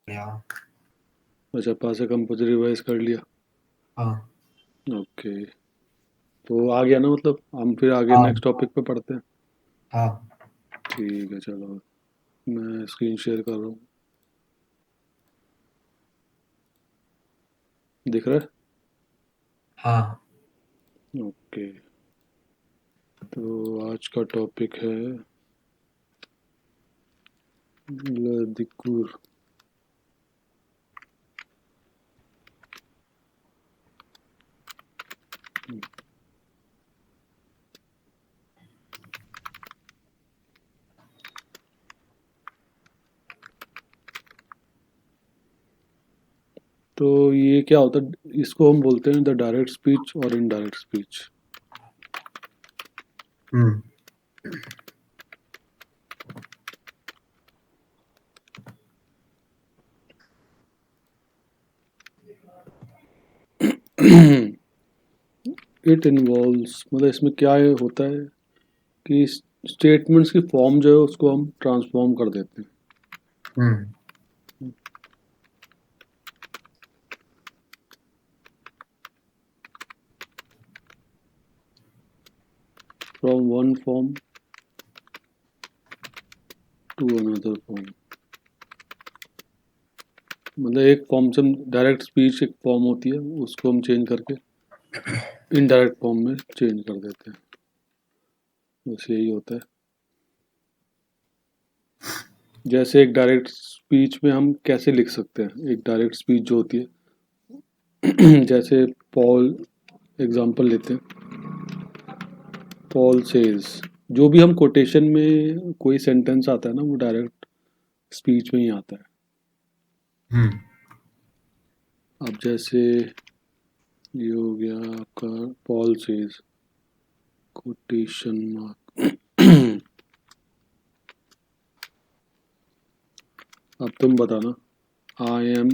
या। अच्छा, पास से कंपोज रिवाइज कर लिया। हाँ। ओके, तो आ गया ना, मतलब हम फिर आगे हाँ। नेक्स्ट टॉपिक पे पढ़ते हैं। हाँ। ठीक है, चलो मैं स्क्रीन शेयर कर रहा हूँ। दिख रहा हाँ। है? ओके, तो आज का टॉपिक है लदिकुर। तो ये क्या होता है, इसको हम बोलते हैं द डायरेक्ट स्पीच और indirect speech. Hmm. It involves, मतलब इसमें क्या होता है कि स्टेटमेंट्स की फॉर्म जो है उसको हम ट्रांसफॉर्म कर देते हैं। Hmm. From one form to another form, मतलब एक फॉर्म से हम डायरेक्ट स्पीच, एक फॉर्म होती है उसको हम चेंज करके इनडायरेक्ट फॉर्म में चेंज कर देते हैं। बस यही होता है। जैसे एक डायरेक्ट स्पीच में हम कैसे लिख सकते हैं, एक डायरेक्ट स्पीच जो होती है जैसे पॉल, एग्जांपल लेते हैं, पॉल सेज। जो भी हम कोटेशन में कोई सेंटेंस आता है ना, वो डायरेक्ट स्पीच में ही आता है। हम्म। अब जैसे ये हो गया आपका पॉल सेज, कोटेशन मार्क। अब तुम बताना, आई एम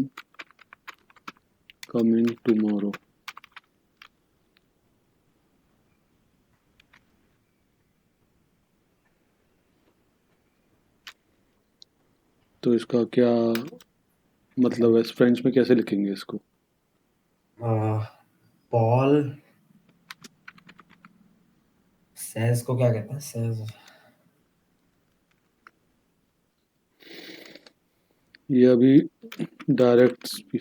कमिंग टुमारो। तो इसका क्या मतलब है, फ्रेंच में कैसे लिखेंगे इसको? पॉल सेज को क्या कहते हैं? सेज। ये अभी डायरेक्ट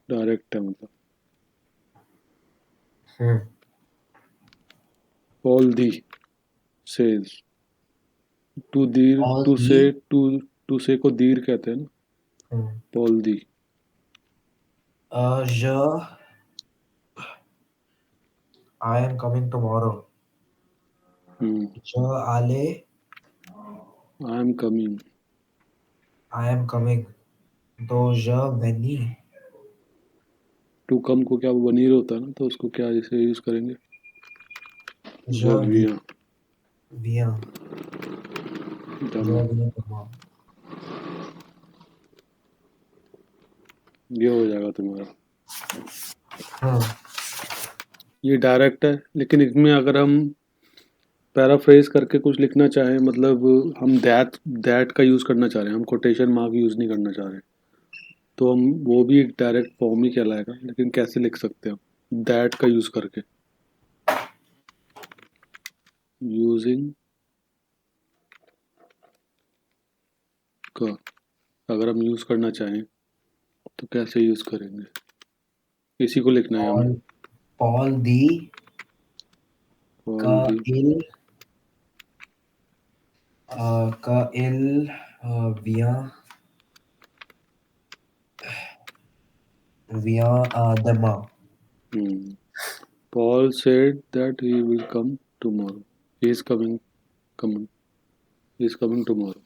डायरेक्ट है, मतलब हम्म। पॉल दी सेज, टू दीर, पॉल टू दी। से, टू से को दीर कहते हैं ना, हम्म। पॉल दी। ज आई एम कमिंग टुमारो। ज आले आई am coming. I am coming. तो ज वेनी। टू कम को क्या वनीर होता है ना, तो उसको क्या जैसे यूज करेंगे, ज वी जविया, विया। ज दमा। विया टुमारो। ये हो जाएगा तुम्हारा। हम्म। ये डायरेक्ट है, लेकिन इसमें अगर हम पैराफ्रेज करके कुछ लिखना चाहें, मतलब हम दैट का यूज करना चाह रहे हैं, हम कोटेशन मार्क यूज नहीं करना चाह रहे, तो हम वो भी एक डायरेक्ट फॉर्म ही कहलाएगा, लेकिन कैसे लिख सकते हैं हम दैट का यूज करके? यूजिंग का, अगर हम यूज करना चाहें तो कैसे यूज करेंगे, इसी को लिखना है हमें। पॉल पॉल दी का ऑल दी। इल का इल विया विया दमा। Paul said that he will come tomorrow. He is coming, he is coming tomorrow.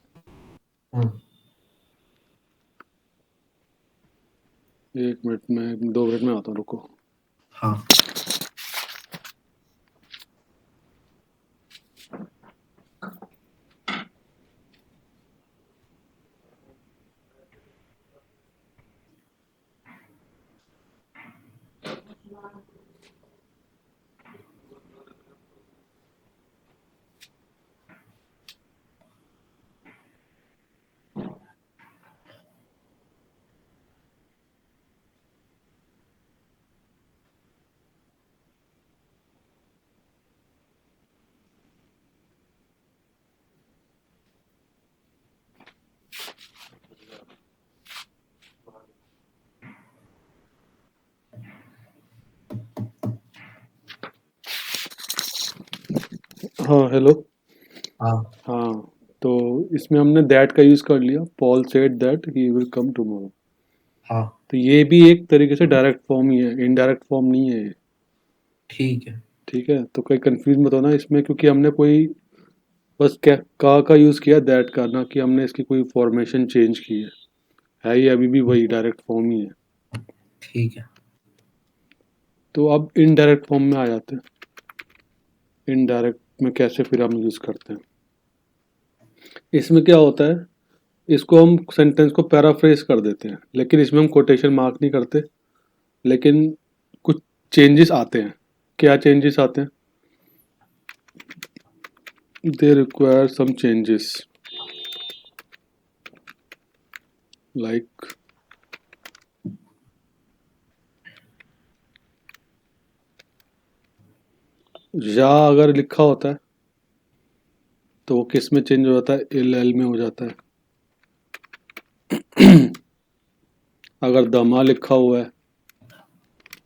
Hmm. 1 minute में, 2 मिनट में आता हूँ, रुको। हाँ। हाँ, हेलो। हाँ हाँ, तो इसमें हमने दैट का यूज़ कर लिया। Paul said that he will come tomorrow. हाँ तो ये भी एक तरीके से डायरेक्ट फॉर्म ही है, इनडायरेक्ट फॉर्म नहीं है ये। ठीक है। ठीक है, तो कोई कंफ्यूज मत होना इसमें, क्योंकि हमने कोई बस क्या का यूज़ किया दैट का, ना कि हमने इसकी कोई फॉर्मेशन चेंज की है ये अभी भी वही डायरेक्ट फॉर्म ही है। ठीक है। तो अब इनडायरेक्ट फॉर्म में आ जाते हैं। इनडायरेक्ट में कैसे फिर हम यूज़ करते हैं, इसमें क्या होता है, इसको हम सेंटेंस को पैराफ्रेज कर देते हैं, लेकिन इसमें हम कोटेशन मार्क नहीं करते, लेकिन कुछ चेंजेस आते हैं। क्या चेंजेस आते हैं? They require some changes, like या अगर लिखा होता है तो वो किस में चेंज हो जाता है? एल एल में हो जाता है। अगर दमा लिखा हुआ है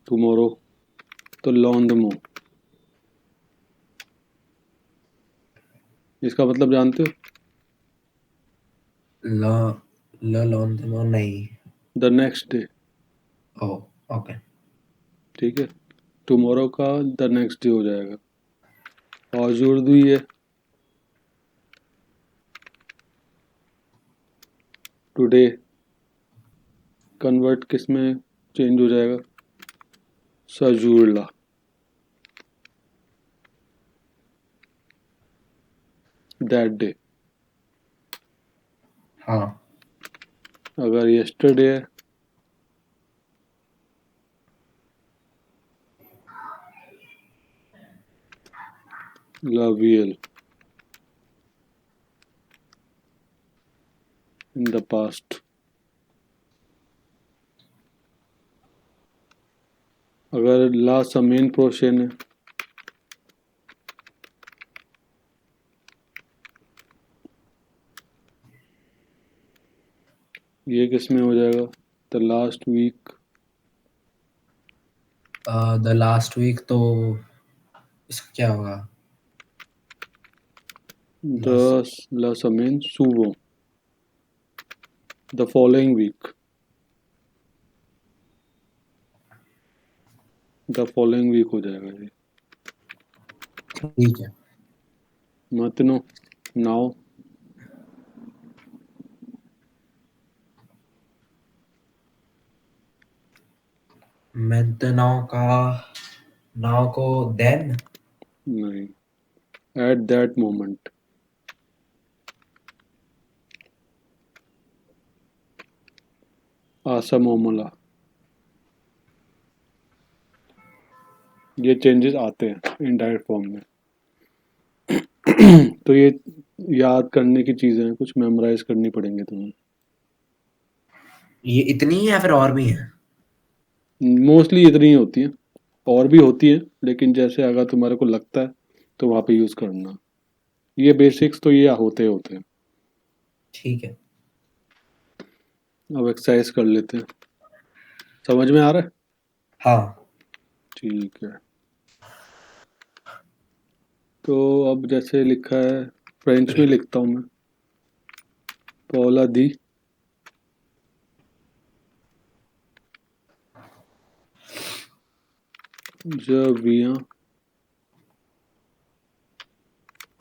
टुमारो तो लॉन्डमो। इसका मतलब जानते हो? ल लॉन्डमो नहीं। The next day. Oh okay. ठीक है, टुमारो का द नेक्स्ट डे हो जाएगा। और जो उर्दू ही है, टुडे कन्वर्ट किस में चेंज हो जाएगा? सजूरला। That day. हाँ अगर यस्टरडे है लवियल, इन द पास्ट। अगर ला समेन प्रोशन है ये किस में हो जाएगा? The last week. The last week तो इसका क्या होगा? द लास्ट ला समेन सुबो, the following week. The following week हो जाएगा ये। ठीक है। मतनो नाउ। maintenant का नाव को देन। नहीं, एट दैट मोमेंट। आसम ओमला। ये चेंजेस आते हैं इनडायरेक्ट फॉर्म में। तो ये याद करने की चीज़ें हैं, कुछ मेमोराइज करनी पड़ेंगे तुम्हें। ये इतनी ही है फिर और भी है? मोस्टली इतनी ही होती हैं, और भी होती हैं, लेकिन जैसे अगर तुम्हारे को लगता है तो वहाँ पे यूज़ करना। ये बेसिक्स तो ये होते होते हैं। ठीक है। अब एक्सरसाइज कर लेते हैं। समझ में आ रहा है? हाँ ठीक है, तो अब जैसे लिखा है, फ्रेंच में लिखता हूँ मैं। पौला दी जविया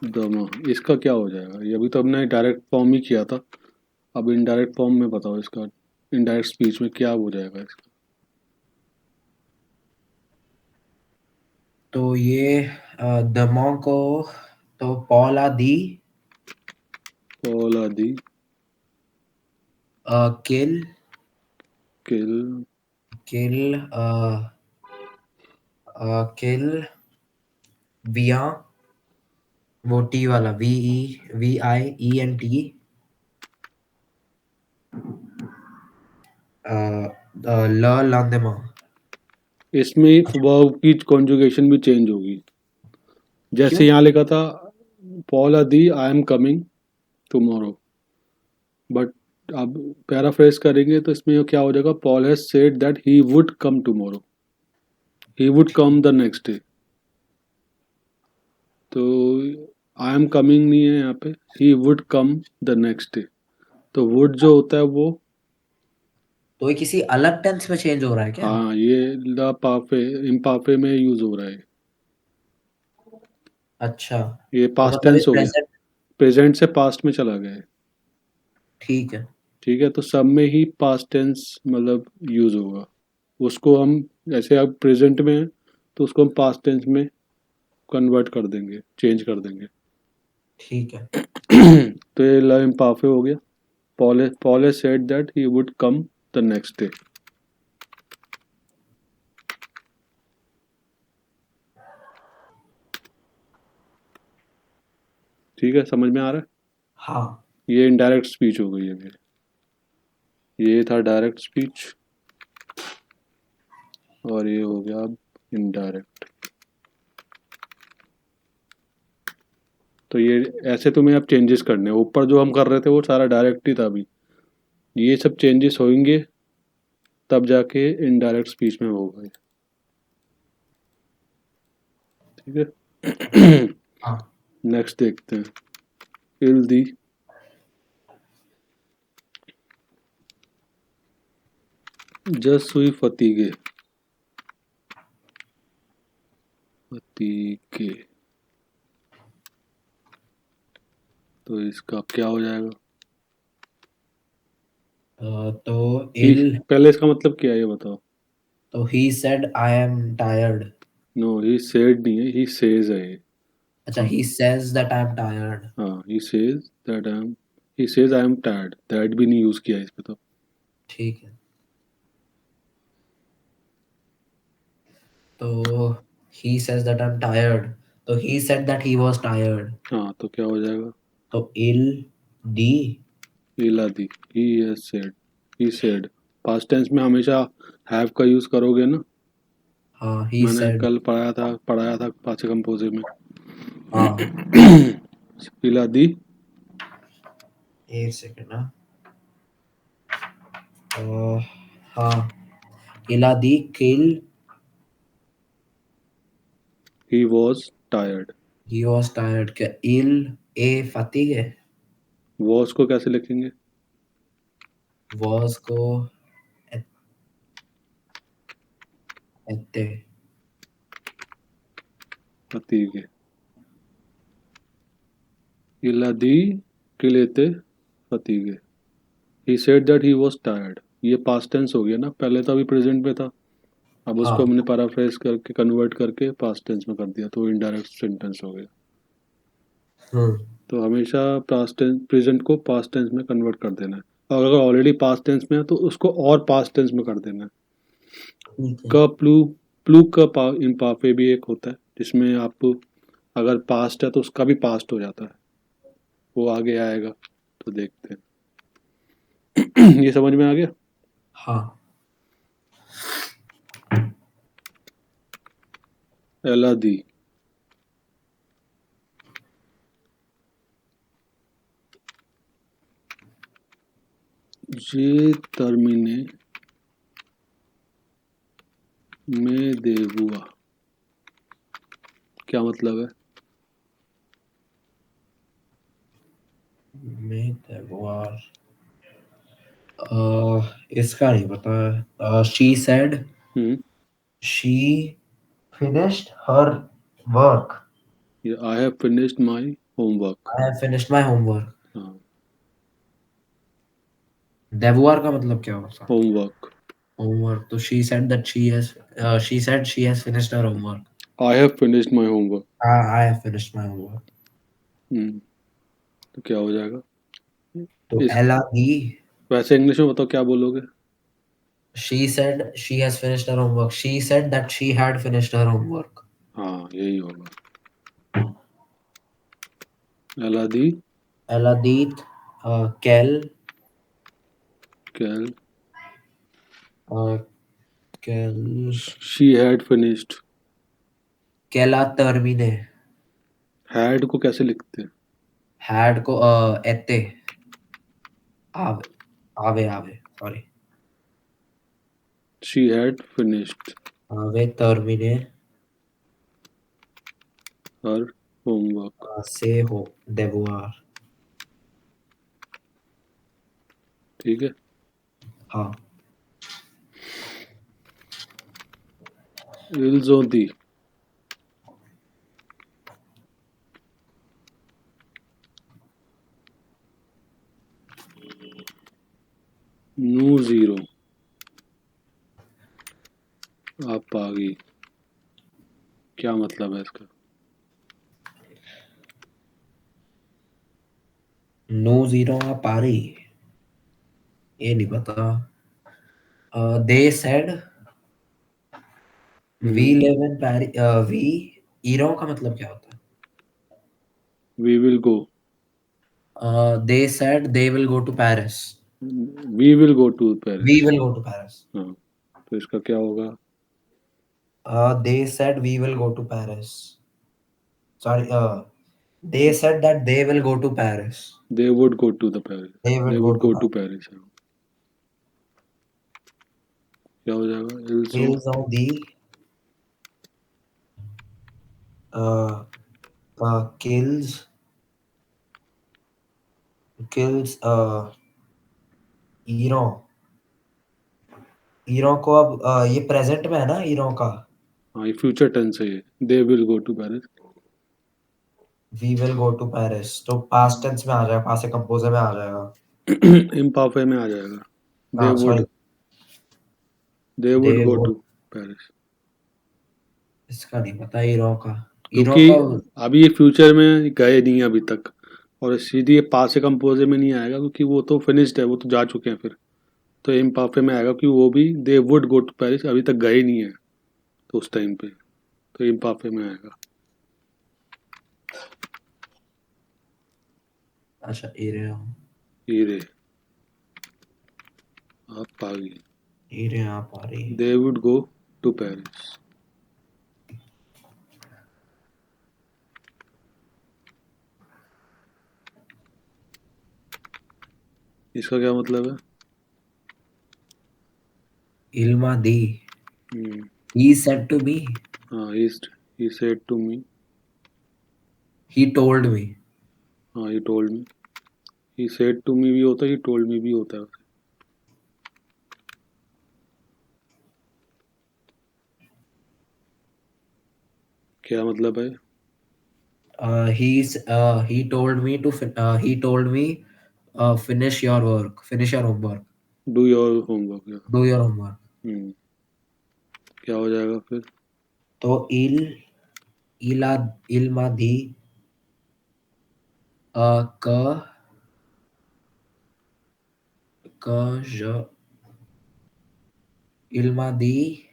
दमा। इसका क्या हो जाएगा? ये अभी तो हमने डायरेक्ट फॉर्म ही किया था। अब इनडायरेक्ट फॉर्म में बताओ इसका, इनडायरेक्ट स्पीच में क्या हो जाएगा इसका? तो ये दमों को तो पौला दी पौला दी किल किल किल किल विया, वो टी वाला VEVIENT ल लंदमा। इसमें वर्ब की कॉन्जुगेशन भी चेंज होगी। क्यों? जैसे यहाँ लिखा था पौला दी I am coming tomorrow, but अब पैराफ्रेज करेंगे तो इसमें क्या हो जाएगा? Paul has said that he would come tomorrow, he would come the next day. तो आई एम कमिंग नहीं है यहाँ पे, he would come the next day. तो वुड जो होता है वो, तो ये किसी अलग टेंस में चेंज हो रहा है क्या? हाँ ये ला पाफे इम्पाफे में यूज हो रहा है। अच्छा, ये तो पास्ट मतलब ये टेंस हो गया, प्रेजेंट। प्रेजेंट से पास्ट में चला गया है। ठीक है। ठीक है, तो सब में ही पास्ट टेंस मतलब यूज होगा। उसको हम, जैसे अब प्रेजेंट में है तो उसको हम पास्ट टेंस में कन्वर्ट कर देंगे, चेंज कर देंगे। ठीक है। तो ये ला इम्पाफे हो गया। Paul said that he would come the next day. ठीक है, समझ में आ रहा है? हाँ। ये इनडायरेक्ट स्पीच हो गई है मेरी, ये था डायरेक्ट स्पीच, और ये हो गया अब इनडायरेक्ट। तो ये ऐसे तुम्हें अब चेंजेस करने हैं। ऊपर जो हम कर रहे थे वो सारा डायरेक्ट ही था, अभी ये सब चेंजेस होंगे तब जाके इनडायरेक्ट स्पीच में होगा ये। ठीक है। हाँ। नेक्स्ट देखते हैं। इल दी, जस हुई फतीगे, फतीगे, तो इसका क्या हो जाएगा? तो ही, इल। पहले इसका मतलब क्या है ये बताओ। तो he said I am tired. No, he said नहीं है, ही सेज है ये। अच्छा, हाँ he says that I am tired. हाँ, he says I am tired, that भी नहीं यूज किया है इस पे तो। ठीक है। तो he says that I am tired. तो he said that he was tired. हाँ, तो क्या हो जाएगा? तो इल डी। इला दी, he has said, he said. Past tense में हमेशा हैव का यूज करोगे ना। हाँ, ही मैंने सेड। कल पढ़ाया था पास्ट कंपोजिट में। हाँ। इला दी, एक सेकंड ना। हाँ, इला दी किल। He was tired. He was tired. क्या इल ए फतीगे। वॉज को कैसे लिखेंगे? वाज को ए- एते। फतीगे, इला दी किलेते फतीगे, he said that he was tired. ये पास्ट टेंस हो गया ना, पहले तो अभी प्रेजेंट में था, अब उसको हाँ। हमने पैराफ्रेज करके कन्वर्ट करके पास्ट टेंस में कर दिया, तो इनडायरेक्ट सेंटेंस हो गया। हम्म। तो हमेशा पास्ट टेंस प्रेजेंट को पास्ट टेंस में कन्वर्ट कर देना है, और अगर ऑलरेडी पास्ट टेंस में है तो उसको और पास्ट टेंस में कर देना है। ठीक है। क प्लू, प्लू का इम्पाफे भी एक होता है, जिसमें आप अगर पास्ट है तो उसका भी पास्ट हो जाता है, वो आगे आएगा, तो देखते हैं। ये समझ में आ गया? हाँ। एला दी, ये टर्मिने में देवुआ, क्या मतलब है? में त्योहार। इसका नहीं पता। She said hmm, she finished her work. ये I have finished my homework. I have finished my homework. हाँ, देवुआर का मतलब क्या होता है? होमवर्क। होमवर्क। तो she said she has finished her homework. I have finished my homework. I have finished my homework. तो क्या हो जाएगा तो इस, एला दी। वैसे इंग्लिश में बताओ क्या बोलोगे? She said she has finished her homework. She said that she had finished her homework. हाँ, यही होगा। एला दी एला दी कैल कैल, कैल शी हैड फिनिश्ड। कैला टर्मिने। हैड को कैसे लिखते हैं? हैड को एते आवे आवे आवे सॉरी। शी हैड फिनिश्ड आवे टर्मिने हर होमवर्क। से हो devoir। ठीक है। हाँ। इल्स ont दी। नू जीरो। आप आ गई। क्या मतलब है इसका? नो जीरो पारी। ये नहीं पता। They said we live in Paris. वी ईरो का मतलब क्या होता वी विल गो। है? They said they will go to Paris. We will go to we Paris. Will go to Paris. हाँ, तो इसका क्या होगा? They said we will go to Paris. Sorry, they said that they will go to Paris. They would go to the Paris. They they will go would to go to Paris. Paris. क्या हो जाएगा? इल्स ont। Kills on the uh, kills ईरो। ईरो को अब ये present में है ना ईरो का। हाँ, ये फ्यूचर टेंस है ये। They will go to Paris. We will go to Paris तो पास्ट टेंस में आ जाएगा, पास्ट कंपोजर में आ जाएगा। इम्पाफे में आ जाएगा। दे हाँ would. Sorry. They they would गो वो टू पेरिस। इसका नहीं पता ईरो का। ईरो क्योंकि का। अभी ये फ्यूचर में गए नहीं है अभी तक, और सीधी ये पास से कंपोजर में नहीं आएगा क्योंकि वो तो फिनिश्ड है, वो तो जा चुके हैं फिर। तो इम्पाफे में आएगा, क्योंकि वो भी they would go to Paris अभी तक गए नहीं है तो उस टाइम पे, तो इम्पाफे में आएगा। अच्छा ईरो। हीरे। आप आ गई। ईरे आप आ रही। They would go to Paris. इसका क्या मतलब है? इल्मा दी। हम्म, He said to me. हाँ, he said to me. He told me. हाँ, he told me. He said to me भी होता है, ही टोल्ड मी भी होता है। क्या मतलब है? He told me to he told me finish your work, finish your homework, do your homework. do your homework। हम्म, क्या हो जाएगा फिर? तो इला इल्मा दी क क ज इल्मा दी।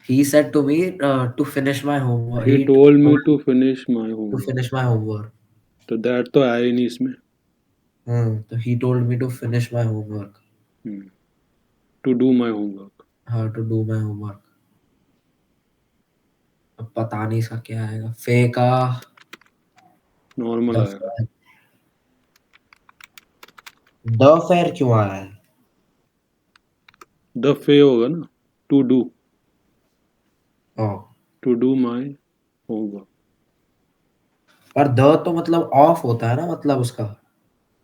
He said to me to finish my homework। He He told me told to finish my to homework. finish my homework। तो दैट तो आया ही नहीं इसमें। तो he told me to finish my homework। To do my homework. हाँ to do my homework। अब पता नहीं इसका क्या आएगा। फे का नॉर्मल द आएगा। द फेयर क्यों आया है? द फे होगा ना, to do. Oh, to do my homework. पर द तो मतलब ऑफ होता है ना, मतलब उसका।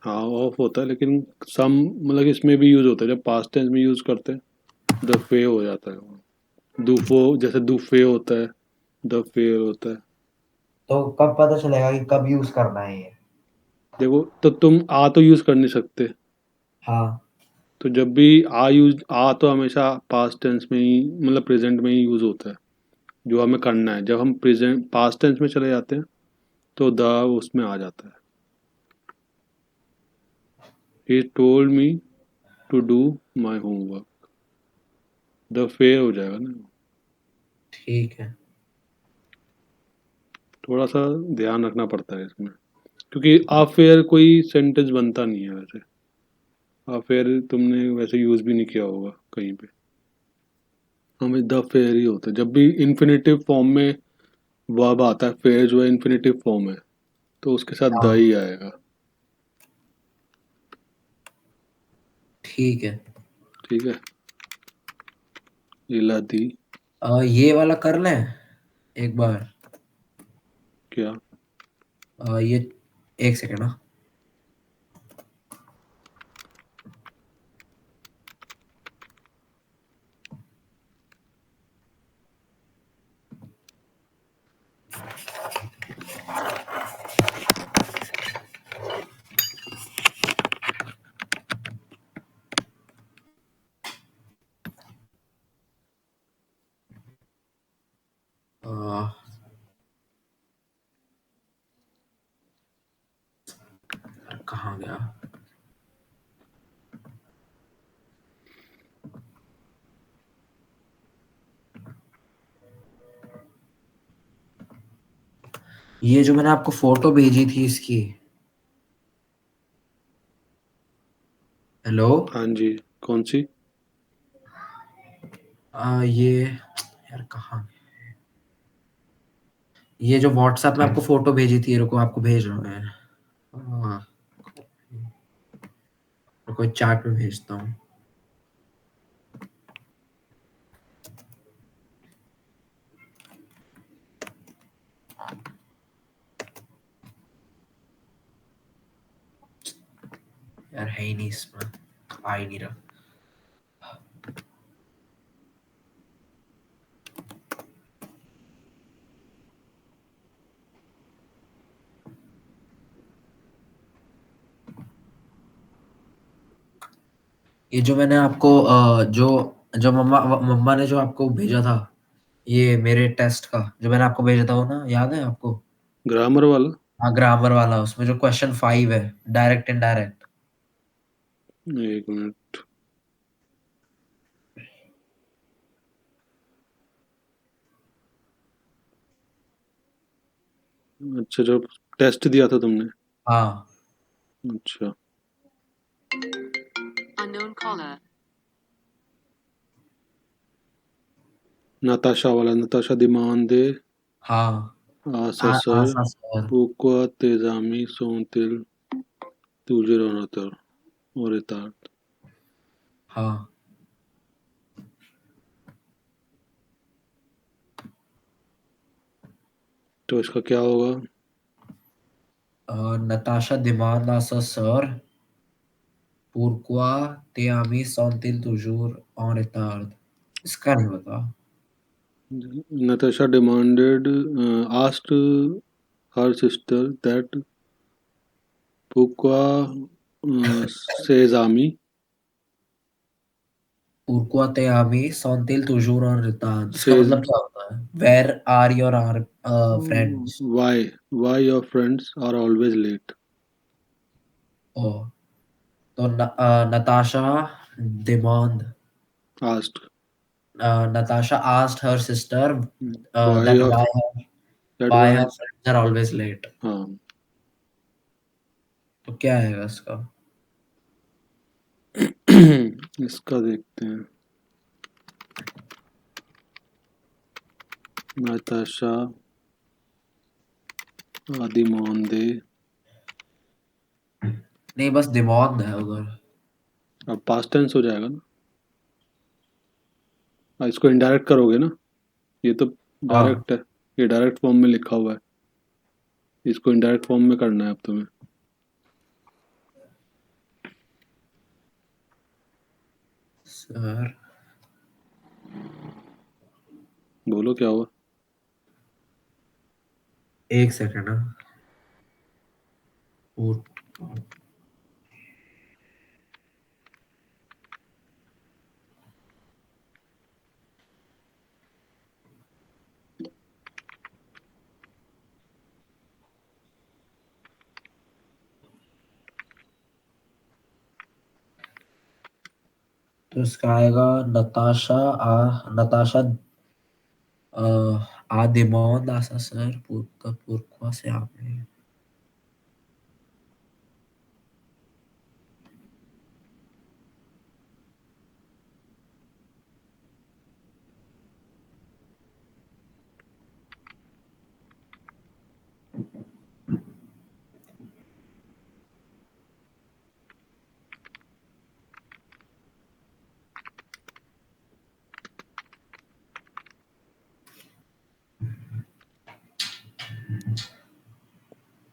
हाँ, ऑफ होता है, लेकिन सम मतलब इसमें भी यूज होता है, जब पास्ट टेंस में यूज करते हैं द फे हो जाता है। दुफो जैसे दुफे होता है, द फेयर होता है। तो कब पता चलेगा कि कब यूज करना है ये? देखो, तो तुम आ तो यूज कर नहीं सकते, हाँ। तो जब भी आ तो हमेशा पास्ट टेंस में ही, मतलब प्रेजेंट में ही यूज होता है, जो हमें करना है। जब हम प्रेजेंट पास्ट टेंस में चले जाते हैं तो द उसमें आ जाता है। He told me to do my homework. द फेयर हो जाएगा ना। ठीक है। थोड़ा सा ध्यान रखना पड़ता है इसमें, क्योंकि अफेयर कोई सेंटेंस बनता नहीं है वैसे। अफेयर तुमने वैसे यूज भी नहीं किया होगा कहीं पे। हमें द फेयर ही होता है जब भी इन्फिनेटिव फॉर्म में वर्ब आता है। फेयर जो है इन्फिनेटिव फॉर्म है, तो उसके साथ द हाँ ही आएगा। ठीक है। ठीक है। इला दी। ये वाला कर लें एक बार। क्या? ये एक सेकेंड ना। अ, कहाँ गया? ये जो मैंने आपको फोटो भेजी थी इसकी। हेलो। हाँ जी, कौन सी? ये यार कहाँ, ये जो व्हाट्सएप में आपको फोटो भेजी थी, रुको आपको भेज रहा हूँ मैं। हाँ, रुको चैट में भेजता हूँ। यार है ही नहीं इसमें, आ ही नहीं रहा। ये जो मैंने आपको जो जो मम्मा मम्मा ने जो आपको भेजा था, ये मेरे टेस्ट का जो मैंने आपको भेजा था, वो ना, याद है आपको? ग्रामर वाला? हाँ, ग्रामर वाला। उसमें जो क्वेश्चन 5 है, डायरेक्ट इनडायरेक्ट। एक मिनट। अच्छा, जो टेस्ट दिया था तुमने? हाँ। अच्छा। Unknown caller. Natasha वाला, Natasha demande हाँ। a Cesar आसा sir. pourquoi tes amis sont-ils toujours en retard? En retard? हाँ। तो इसका क्या होगा? Natasha demande à sa sœur pourquoi tes amis sont-ils toujours en retard? इसका नहीं पता। Natasha demanded, asked her sister that pourquoi ses amis Pourquoi tes amis sont-ils toujours en retard? इसका says मतलब क्या होता है? Where are your friends? why your friends are always late? Oh, तो Natasha demand. Asked Natasha asked her sister why that your that why why her friends are always late. हाँ। तो क्या है इसका? इसका देखते हैं। नताशा आदिमानदे। नहीं, बस demand है उधर। अब पास्ट टेंस हो जाएगा ना? इसको इनडायरेक्ट करोगे ना? ये तो हाँ डायरेक्ट है। ये डायरेक्ट फॉर्म में लिखा हुआ है। इसको इनडायरेक्ट फॉर्म में करना है अब तुम्हें। सर, बोलो क्या हुआ? एक सेकंड ना। और तो इसका आएगा Natasha a demanda a sa sœur pourquoi c'est appelé.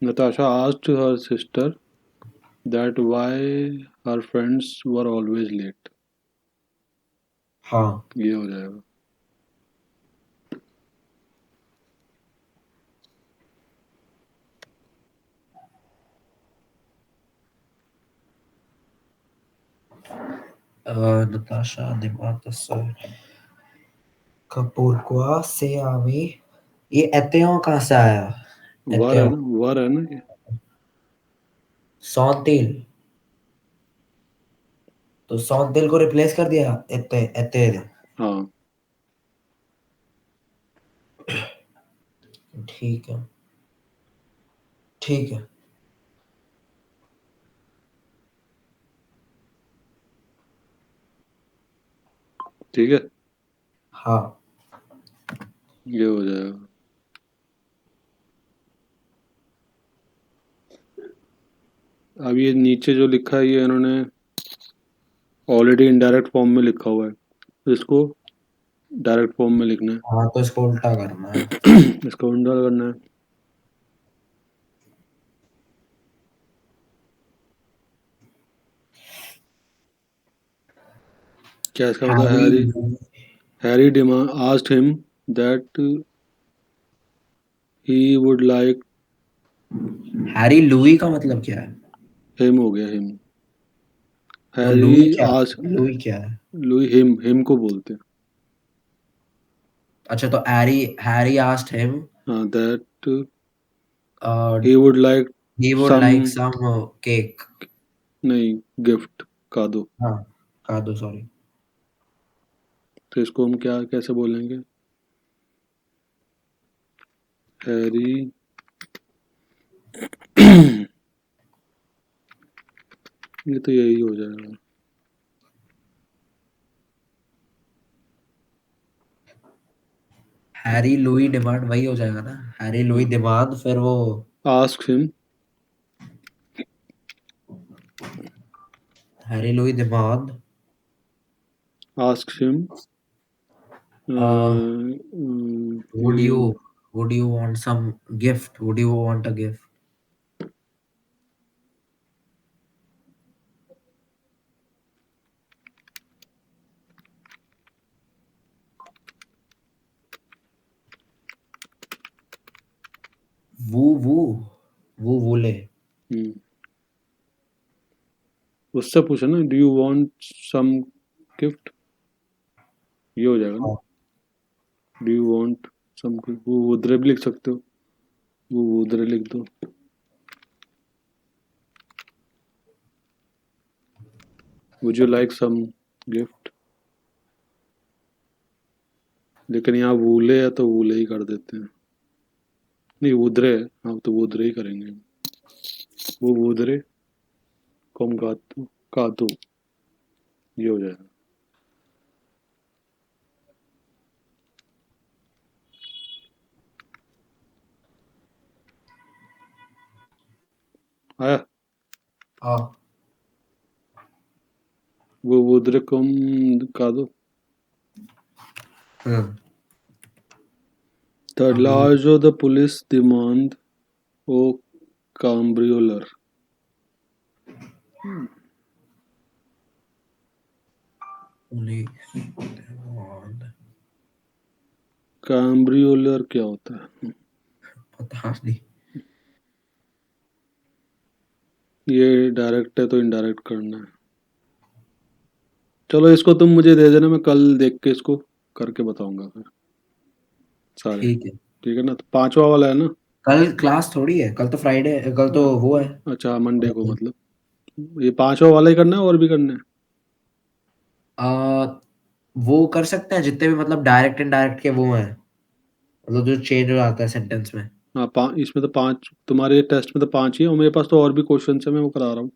Natasha asked her sister that why her friends were always late. हाँ। ये हो जाएगा। नताशा ने बात सर कपूर को से आवी। ये एतेओ कहाँ से आया? वर है एतेओ ना, वर है ना ये। सौंतिल, तो सौंतिल को रिप्लेस कर दिया एते एते। हाँ ठीक है, ठीक है। ठीक है, हाँ। ये हो जाएगा। अब ये नीचे जो लिखा है ये इन्होंने ऑलरेडी इनडायरेक्ट फॉर्म में लिखा हुआ है, तो इसको डायरेक्ट फॉर्म में लिखना हाँ तो इसको उल्टा करना है। है। इसको उल्टा करना है। क्या इसका मतलब? Harry Harry demand asked him that he would like. Harry Louis का मतलब क्या है? हिम हो गया, हिम। तो हैरी लुई क्या आज है? लुई क्या है? लुई, हिम को बोलते हैं। अच्छा, तो हैरी हैरी आस्क्ड हिम हाँ, that he would like he would some. Like some cake. नहीं, गिफ्ट का दो। हाँ, कहा दो, सॉरी। तो इसको हम क्या कैसे बोलेंगे? हैरी ये तो यही हो जाएगा। हैरी लुई डिमांड वही हो जाएगा ना, हैरी लुई डिमांड फिर वो आस्क हिम। हैरी लुई डिमांड ask him would you want some gift, would you want a gift? वो वो वो बोले। उससे पूछो ना, do you want some gift. ये हो जाएगा ना। हाँ, डू यू वांट सम, वो उधर भी लिख सकते हो, वो उधर लिख दो। Would you like some gift. लेकिन यहाँ वूले है तो वूले ही कर देते हैं। नहीं, उधरे है, हाँ तो उधरे ही करेंगे। वो उधरे कम का दो। ये हो जाएगा। आया। हाँ। वो उधरे कम का दो। हम्म। The अभी larger the police demand, o cambrioler. Police demand, कैम्ब्रियोलर क्या होता है? पता नहीं। ये डायरेक्ट है तो इनडायरेक्ट करना है। चलो इसको तुम मुझे दे देना, मैं कल देख के इसको करके बताऊंगा फिर सारे। ठीक है। ठीक है ना, तो पांचवा वाला है ना? कल क्लास थोड़ी है, कल तो फ्राइडे, कल तो वो है। अच्छा, मंडे को मतलब ये पांचवा वाला ही करना है, और भी करना है? आ, वो कर सकते हैं जितने भी मतलब डायरेक्ट इनडायरेक्ट के वो हैं, मतलब जो चेंज हो जाता है सेंटेंस में। हाँ, इसमें तो पांच, तुम्हारे टेस्ट में तो पांच ही है, और मेरे पास तो और भी क्वेश्चन है, मैं वो करा रहा हूँ।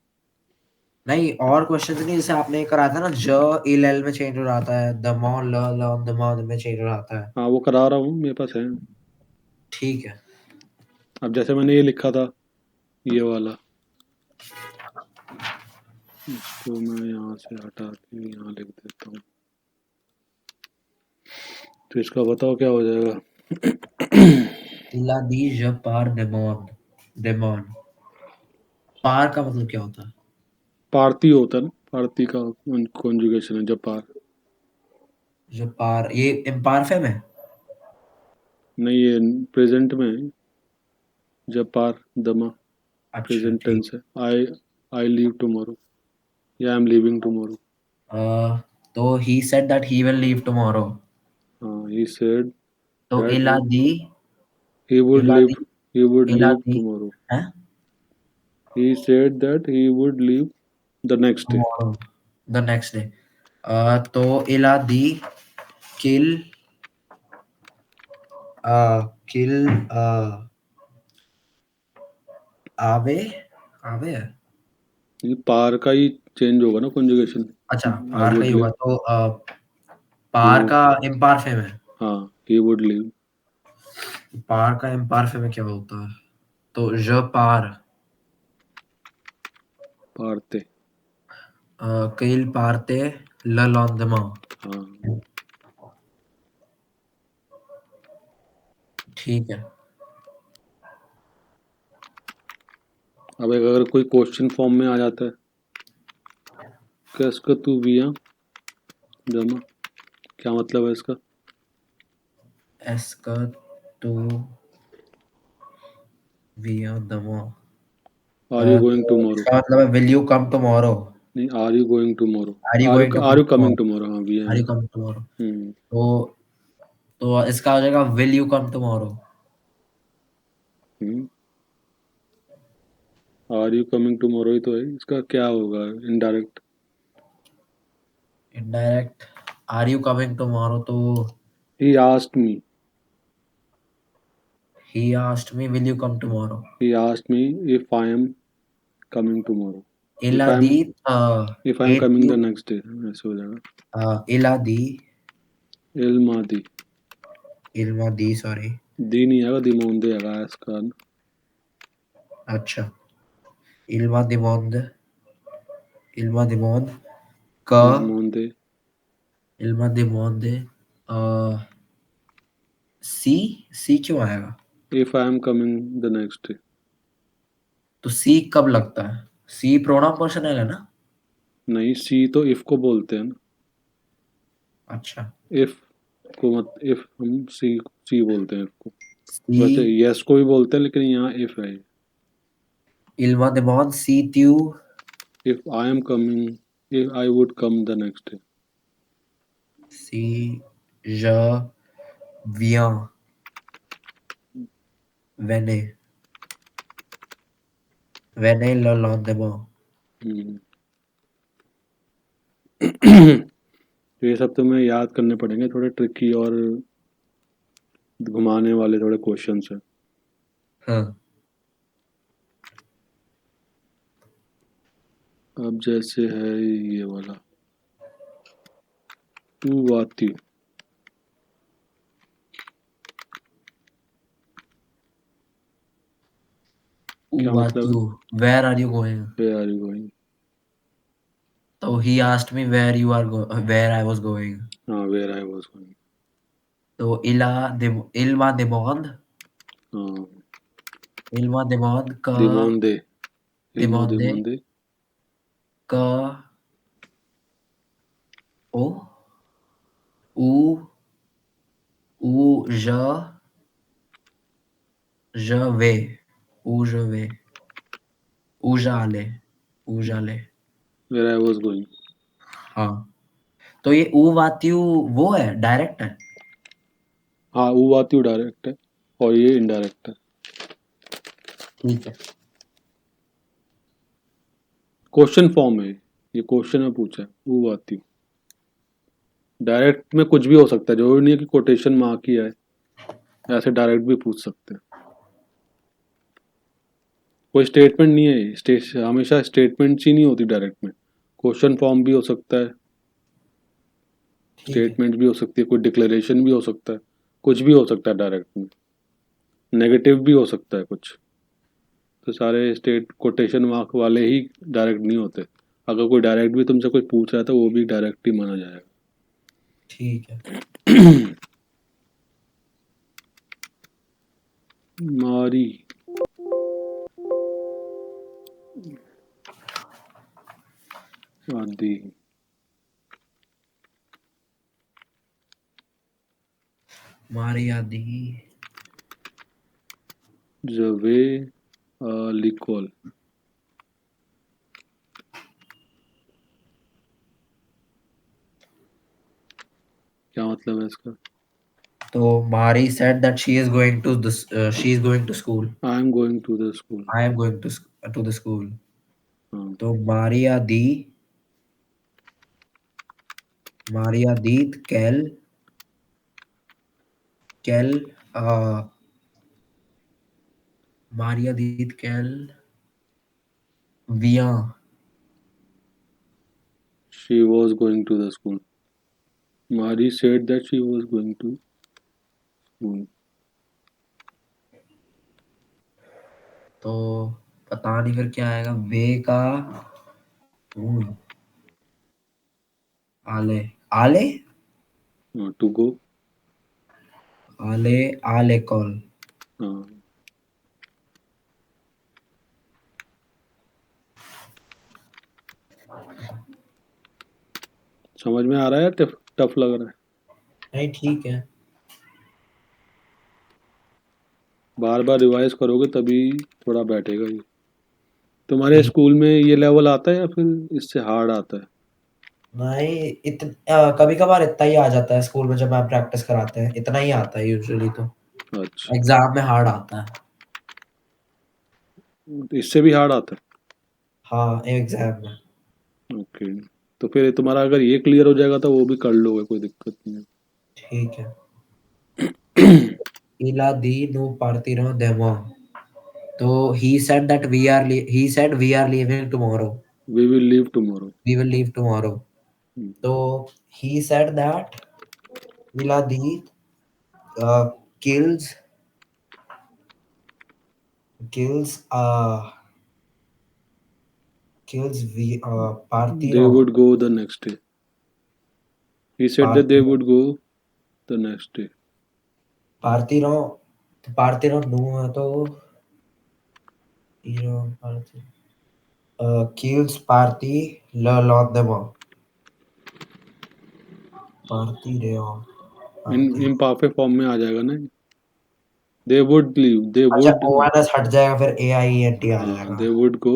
नहीं, और क्वेश्चन नहीं, जैसे आपने करा था ना, ज इल एल में चेंज हो जाता है, द मॉन ल ल द मॉन में चेंज हो जाता है। हाँ, वो करा रहा हूँ, मेरे पास है। ठीक है। अब जैसे मैंने ये लिखा था, ये वाला, इसको मैं यहाँ से हटा के यहाँ लिख देता हूँ। तो इसका बताओ क्या हो जाएगा? इला दी ज पार डेमोन। डेमोन। पार का मतलब क्या होता है? पार्थी होता है ना, पार्थी का कॉन्जुगेशन है जब पार। जो पार, ये इम्परफेक्ट है। नहीं, ये प्रेजेंट में है, जब पार दमा अच्छा प्रेजेंट ठीक। टेंस है। आई लीव टुमारो या आई एम लीविंग टुमारो। तो he said that he will leave tomorrow. हाँ, he said तो that इलादी, he would इलादी, live he would leave इलादी tomorrow. है He said that he would leave the next day. Tomorrow, the next day. तो इलादी किल, किल आवे, आवे है। ये पार का ही चेंज होगा ना कॉन्जुगेशन। अच्छा आई पार का वुड ही होगा, लिव। तो he पार would, का इम्परफेक्ट है। हाँ, he would live। पार का इम्परफेक्ट में क्या होता है? तो ज पार, पारते। किल पारते ल लॉन्दमा। हाँ, ठीक है। अब अगर कोई क्वेश्चन फॉर्म में आ जाता है, कैसका तू विया जमा, क्या मतलब है इसका? एसका टू विया दमा। Are you going tomorrow? इसका मतलब है विल यू कम टुमारो। नहीं, are you going tomorrow. Are you going to are come you coming tomorrow? Tomorrow, हाँ विया आर है। You come tomorrow? हम्म। तो इसका हो जाएगा विल यू कम टुमारो। हम्म। आर यू कमिंग टुमारो ही तो है, इसका क्या होगा indirect? Indirect, are you coming tomorrow, तो he asked me. He asked me will you come tomorrow. He asked me if I am coming tomorrow. If I इलादी am if I am एट coming यू, the next day, ऐसे हो जाएगा। इलादी, इल्मादी। इल्मादी sorry. दी नहीं आएगा, दिमोंदे आएगा इसका। अच्छा, इल्मा दिमोंद, इल्मा दिमोंद का, दिमोंदे। इल्मा दिमोंदे सी, सी क्यों आएगा? If I am coming the next day। तो सी कब लगता है? सी प्रोनाउन पर्सनल है ना? नहीं, सी तो इफ को बोलते हैं ना। अच्छा, इफ को मत, इफ हम सी बोलते हैं इफ को। सी, वैसे यस को भी बोलते हैं, लेकिन यहाँ इफ है। इल्मा दिमोंद सी त्यू, if I am coming, if I would come the next day. सी ज विया वेने, वेने ल लॉन्देमा। ये सब तो मैं याद करने पड़ेंगे, थोड़े ट्रिकी और घुमाने वाले थोड़े क्वेश्चंस हैं। हाँ, अब जैसे है ये वाला, तू वाती। क्या मतलब है? Where are you going? Where are you going? तो he asked me where you are where I was going. हाँ, वेयर आई वाज गोइंग। तो इल्मा दिमोंद, हाँ, इल्मा दिमोंद का, दिमोंदे। इल्मा दिमोंदे दिमोंदे। का ओ, ऊ, ऊ ज, ज वे, ऊ ज वे, उजाले, उजाले। Where I was going. हाँ, तो ये ऊ वात्यु वो है, डायरेक्ट है। हाँ, वो वाती डायरेक्ट है और ये इनडायरेक्ट है। ठीक है। क्वेश्चन फॉर्म है ये, क्वेश्चन में पूछा है वो वाती। डायरेक्ट में कुछ भी हो सकता है, जरूरी नहीं है कि कोटेशन मार्क ही है, ऐसे डायरेक्ट भी पूछ सकते हैं। कोई स्टेटमेंट नहीं है, हमेशा स्टेटमेंट ही नहीं होती डायरेक्ट में। क्वेश्चन फॉर्म भी हो सकता है, ठीक है। स्टेटमेंट भी हो सकती है, कोई डिक्लेरेशन भी हो सकता है, कुछ भी हो सकता है डायरेक्ट में। नेगेटिव भी हो सकता है कुछ। तो सारे स्टेट कोटेशन मार्क वाले ही डायरेक्ट नहीं होते। अगर कोई डायरेक्ट भी तुमसे कोई पूछ रहा है तो वो भी डायरेक्ट ही माना जाएगा। ठीक है। मारी। आदि, मारी आदि, जवे, लिकॉल। क्या मतलब है इसका? तो मारी said that she is going to this she is going to school. I am going to the school. I am going to the school. हाँ, तो Maria dit quel Maria dit quel vient. She was going to the school. Marie said that she was going to school. तो पता नहीं फिर क्या आएगा, वे का आले आले टू गो। आले आले कॉल। हाँ, समझ में आ रहा है? टफ टफ लग रहा है? नहीं ठीक है। बार बार रिवाइज करोगे तभी थोड़ा बैठेगा ये। तुम्हारे ठीक। स्कूल में ये लेवल आता है या फिर इससे हार्ड आता है? नहीं कभी कभार इतना ही आ जाता है, स्कूल में जब मैम प्रैक्टिस कराते हैं इतना ही आता है यूजुअली, तो अच्छा, एग्जाम में हार्ड आता है। तो इससे भी हार्ड आता हाँ एग्जाम में। है। ओके, तो फिर तुम्हारा अगर ये क्लियर हो जाएगा तो वो भी कर लोगे, कोई दिक्कत नहीं ठीक है। है। इला दी नु partirò demo, तो he said we are leaving tomorrow. We will leave tomorrow. We will leave tomorrow. तो he said that इला दी uh, kills kills kills we they partirò would go the next day. He said that they partirò would go the next day. partirò partirò नु है तो iro kills party lot demo partirò इन party। Imperfect form में आ जाएगा ना? They would leave, दे अच्छा would. ONS हट जाएगा, फिर ए आई एन टी आ हाँ, जाएगा। दे would go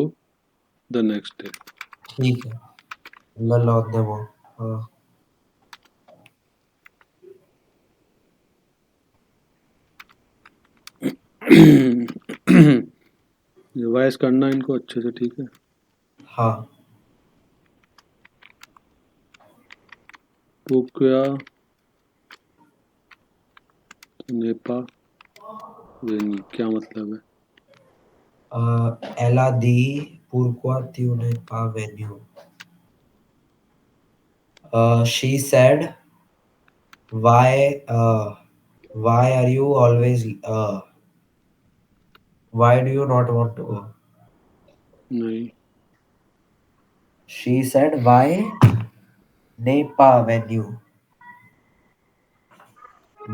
the next day. ठीक है, लॉट देवो। हाँ। रिवाइज करना इनको अच्छे से, ठीक है? हाँ पुक्या, नेपा, वेनी, क्या मतलब है? ela di pourquoi tu n'es pas venu, she said why are you always why do you not want to go, नहीं, she said why n'est pas venu,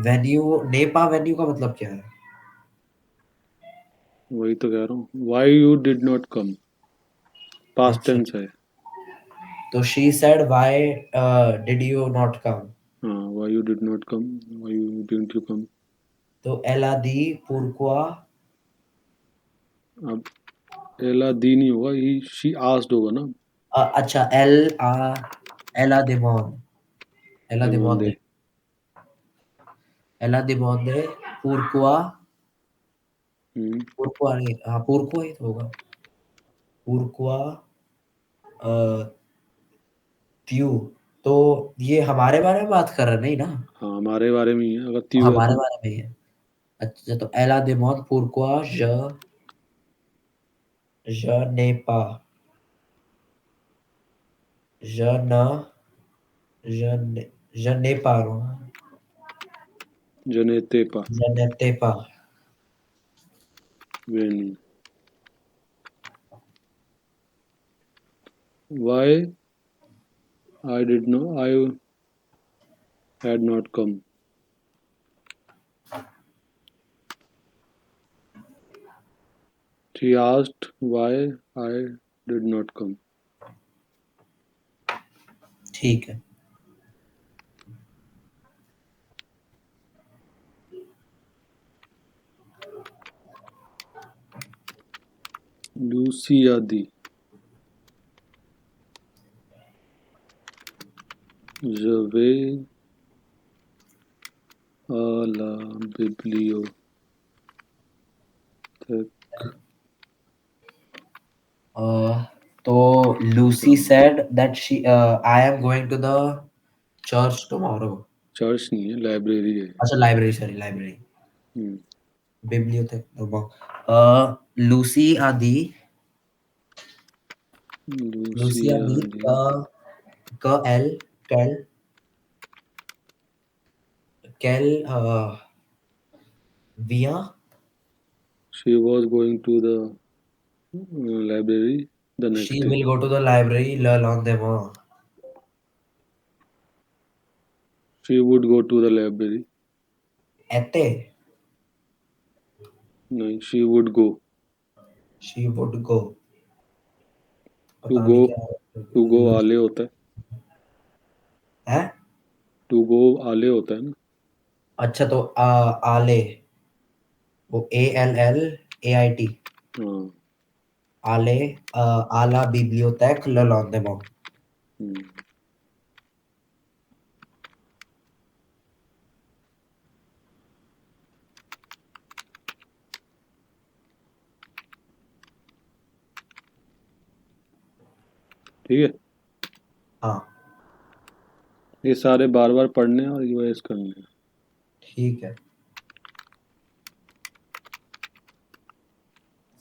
n'est pas venu का मतलब क्या है? वही तो कह रहा हूँ, why you did not come, past अच्छा, टेंस है। तो she said why did you not come, हाँ, why you did not come, why you didn't you come. तो ela di pourquoi अब एला दी नहीं होगा, ही शी आस्क्ड होगा ना। अच्छा ela डेमोंडे। demande ela demande pourquoi हम्म, pourquoi नहीं, हाँ pourquoi ही तो होगा, pourquoi tu, तो ये हमारे बारे में बात कर रहा है नहीं ना? हाँ, हमारे बारे में ही है, अगर तो त्यू है हमारे तो। बारे में ही है। अच्छा तो ela demande pourquoi je n'ai pas je ne je n'ai pas जनेते पा, je n'étais pas वेनी। Why I did no, I had not come. She asked why I did not come. ठीक है। Lucia di. Je vais à la bibliothèque. तो Lucy said that I am going to the church tomorrow। Church नहीं है, library है। अच्छा library, sorry library. हम्म, बिब्लियोथेक। Lucy आदि, Lucy Lucia आदि दी। क एल कैल कैल विया। She was going to the library the She next day. will go to the library le lendemain। She would go to the library. एते, नहीं, she would go. she would go। To पता go, नहीं क्या to go है। आले होता है। है? To go आले होता है ना। अच्छा तो आले, वो ALLAIT, हाँ। आले, आला बिब्लियोथेक le lendemain। हम्म, ठीक है। हाँ ये सारे बार बार पढ़ने हैं और रिवाइज करने हैं। ठीक है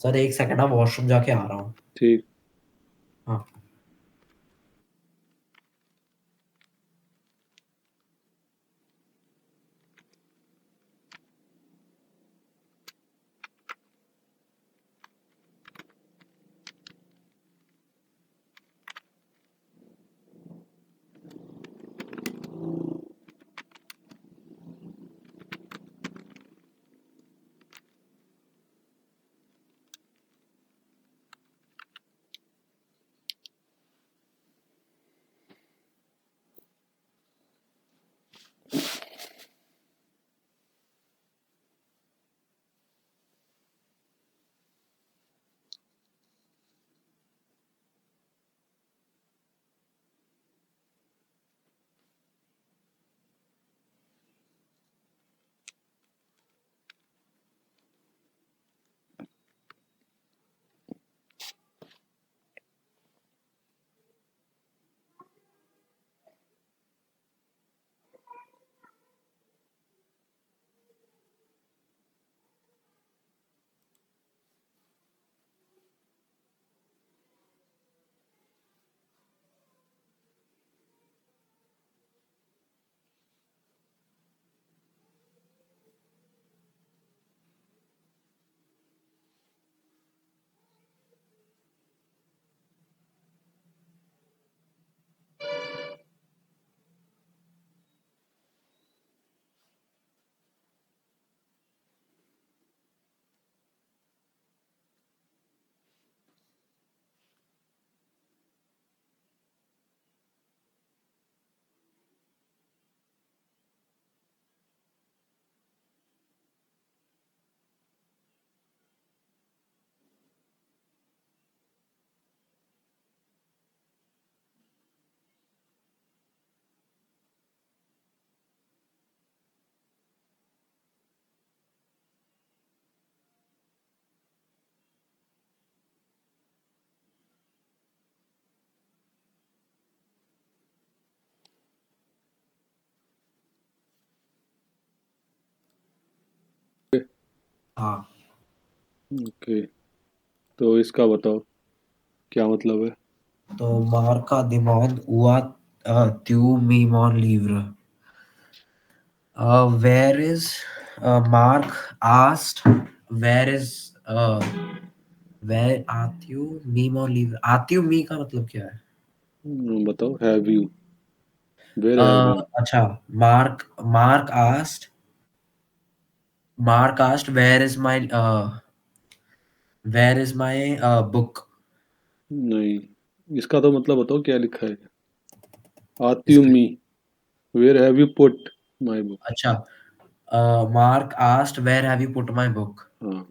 सर, एक सेकंड, मैं वॉशरूम जाके आ रहा हूँ। ठीक। हाँ। हाँ ओके, तो इसका बताओ क्या मतलब है। तो marca demande ou tu mi mon livre। Where is Mark asked where is where are you me mon livre। आती हूँ मी का मतलब क्या है? बताओ, have you, where have you. अच्छा, Mark asked where is my where is my book? नहीं, इसका तो मतलब बताओ क्या लिखा है। आती इसका मी, where have you put my book. अच्छा, Mark asked where have you put my book, हाँ,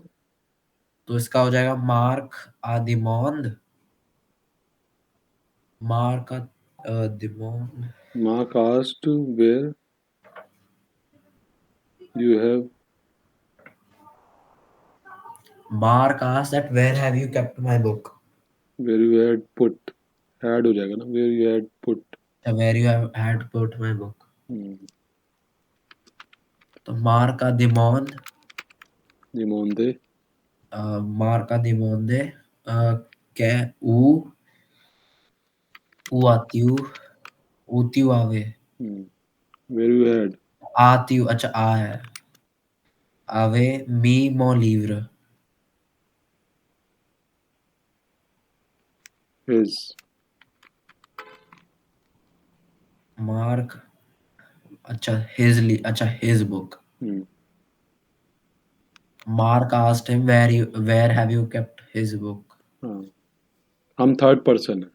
तो इसका हो जाएगा मार्क आदिमोंद, मार्क दिमोंद, Mark asked where you have, Mark asked that where have you kept my book, where you had put, had हो जाएगा ना, where you had put. Where you have had put my book, हम्म, तो Mark आदिमोंद, निमोंदे। marca di monde, che u atiu, utiu ave, where you had atiu, अच्छा आ है, ave mi mon livre, his. Mark, अच्छा अच्छा his book, Mark asked him where have you kept his book, हाँ, हम थर्ड पर्सन है।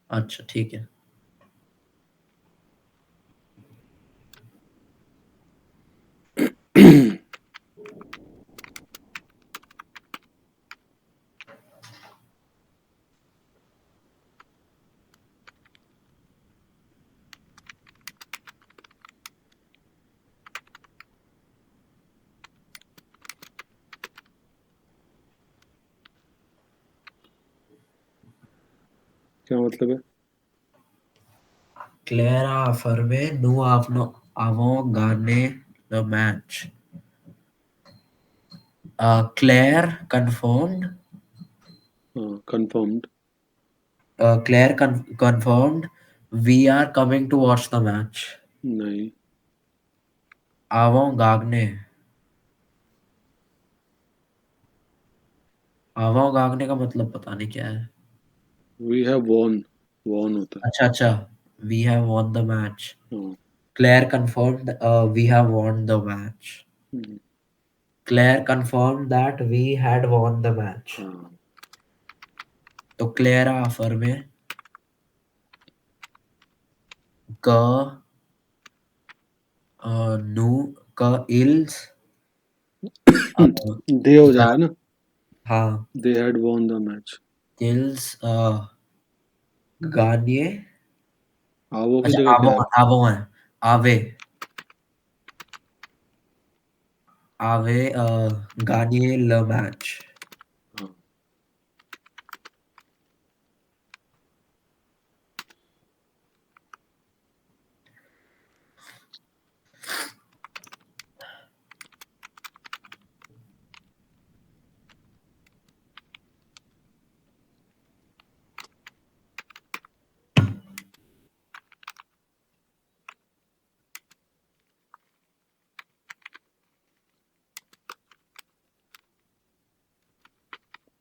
अच्छा ठीक है। क्या मतलब है? Clara afferme nu avons gagné the match, Claire confirmed, हाँ, confirmed। Claire confirmed we are coming to watch the match. नहीं, Avon Gagne, Avon Gagne का मतलब पता नहीं क्या है। वी हैव वॉन, वॉन होता है। अच्छा अच्छा, we have won the match. हाँ, Claire confirmed we have won the match. Hmm, Claire confirmed that we had won the match. हाँ, तो Clara affirme que nous que ils दे हो ga- जाएगा ना, हाँ, they had won the match. qu'ils gagné, आवो की अच्छा जगह क्या है? avon avon है, ave ave gagné le match. हाँ,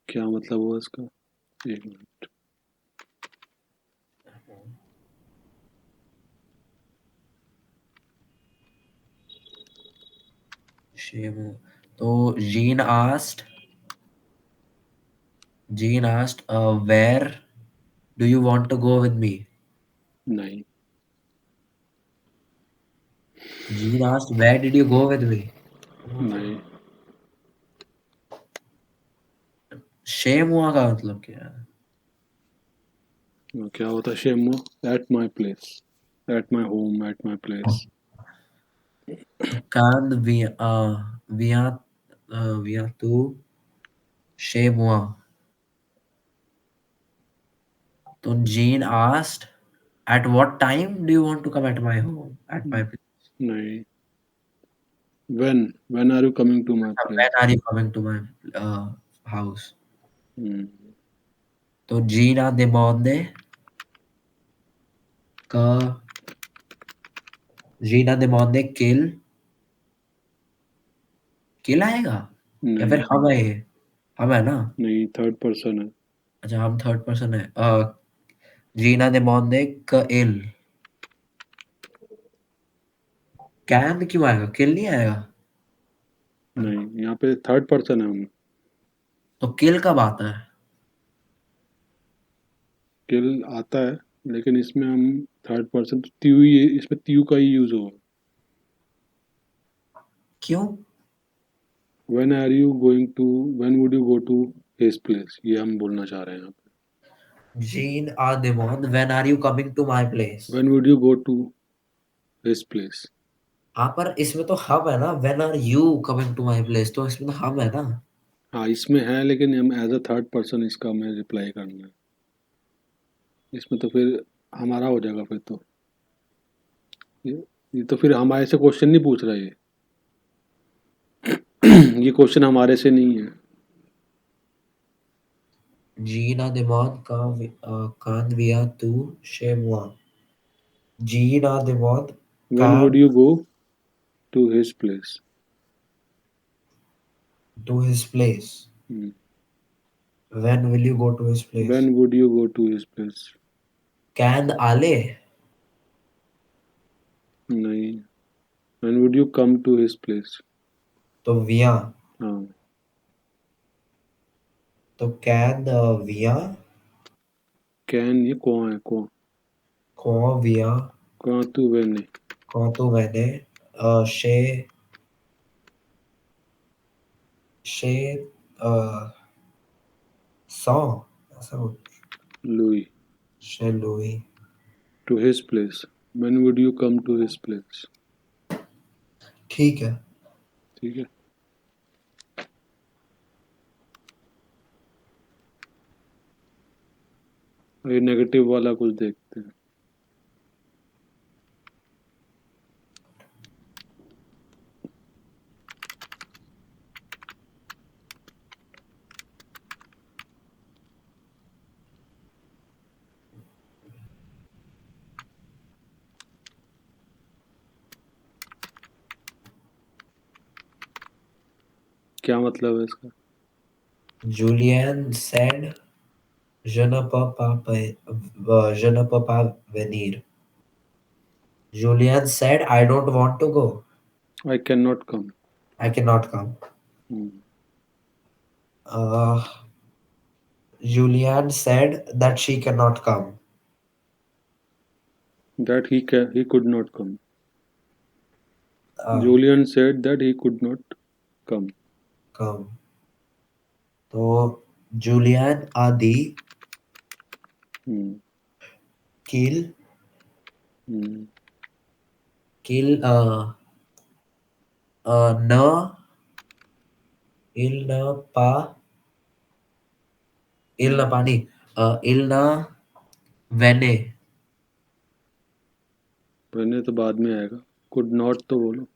क्या मतलब हुआ इसका? एक मिनट। Shame. तो Jean asked where do you want to go with me? नहीं, Jean asked where did you go with me? नहीं, शेम हुआ का मतलब क्या है? क्या होता है शेमो? At my place, at my home, at my place. कांद विया विया तू शेम हुआ, तो Jean asked at what time do you want to come at my home at my place? नहीं, when are you coming to my When place. are you coming to my house? हम्म, तो जीना demande का जीना demande किल आएगा या फिर नहीं, हम है ये? हम है ना? नहीं, थर्ड पर्सन है। अच्छा हम थर्ड पर्सन है, जीना demande का इल, कैन क्यों आएगा, किल नहीं आएगा? नहीं, यहाँ पे थर्ड पर्सन है हम। तो किल कब आता है? किल आता है, लेकिन इसमें हम थर्ड पर्सन त्यू ही, इसमें त्यू का ही यूज होगा। क्यों? When are you going to, when would you go to his place, ये हम बोलना चाह रहे हैं यहाँ जीन आदिमोद, when are you coming to my place? पे। When would you go to his place. हाँ, पर इसमें तो हम है ना, when are you coming to my place, तो इसमें तो हम है ना। हाँ, इसमें है, लेकिन हम एज अ थर्ड पर्सन इसका हमें रिप्लाई करना है। इसमें तो फिर हमारा हो जाएगा फिर तो। ये तो फिर हमारे से क्वेश्चन नहीं पूछ रहा ये। ये क्वेश्चन हमारे से नहीं है। जीन आदिमोद कान विया तू शेमुआ। जीन आदिमोद when would can you go to his place. To his place. When will you go to his place? When would you go to his place. कैन आले। नहीं, when would you come to his place. तो विया। हाँ, तो can विया। Can ये कौन है, कौन को विया। कौन तू वेने। को तो मैंने शे शे सॉ ऐसा कुछ। लुई शे Louis. To his place. When would you come to his place. ठीक है। ठीक है। ये नेगेटिव वाला कुछ देखते हैं। क्या मतलब है इसका। Julian said, je ne peux pas venir. Julian said, I don't want to go. I can not come. I cannot come. Uh, Julian said that she cannot come. That he could not come. Uh, Julian said that he could not come. come. तो Julian आदि किल किल न इल न पा इल न पानी इल न वेने मैंने तो बाद में आएगा। कुड नॉट तो बोलो।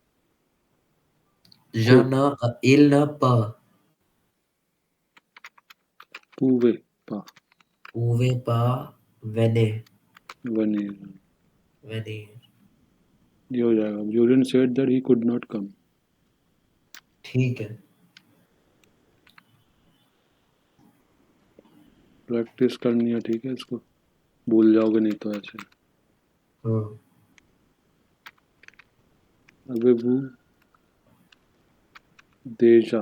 je न इल न प पूवे पा उवे पा वेने वने, वेने। ये हो जाएगा। Julian said that he could not come. ठीक है। प्रैक्टिस करनी है, ठीक है, इसको भूल जाओगे नहीं तो ऐसे। हाँ। अबे वो देजा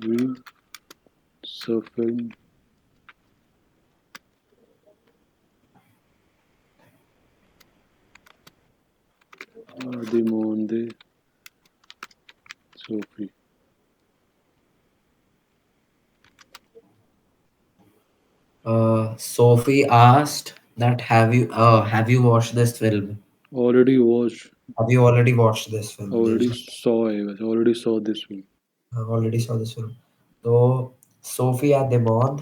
वी सफर आदिमोंदे सोफी। Sophie asked that have you watched this film? Already watch, Have you already watched this film? Already Deja? Saw है, वैसे already saw this film. I've already saw this film. तो Sophia Demond,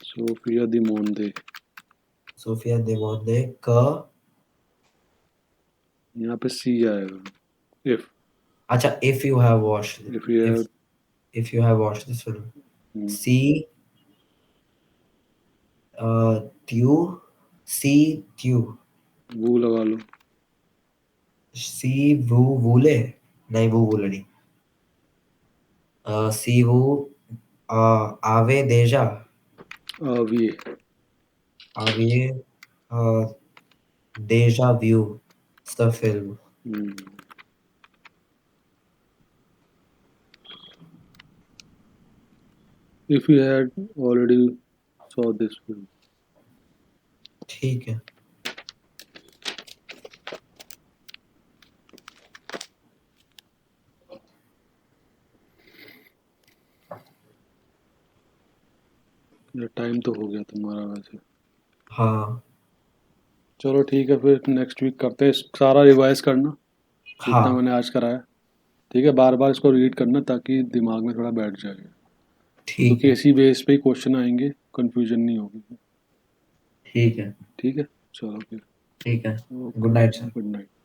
सोफिया दी मोंदे। Sophia Demond ने क यहाँ पे सी आएगा। इफ अच्छा if you have watched if you if have if you have watched this film. See Tew see Tew वो लगा लो। see Wu Wule नहीं वो Wule नहीं see Wu Ave Deja अभी Ave Deja Vu. It's the film. if you had already saw this film. ठीक है। या time तो हो गया तुम्हारा वैसे। हाँ चलो ठीक है, फिर नेक्स्ट वीक करते हैं। सारा रिवाइज करना जितना हाँ मैंने आज कराया। ठीक है, बार बार इसको रीड करना ताकि दिमाग में थोड़ा बैठ जाए, ठीक क्योंकि है। इसी बेस पे ही क्वेश्चन आएंगे, कंफ्यूजन नहीं होगी। ठीक है। ठीक है, चलो फिर। ठीक है। Okay, good night sir. Good night.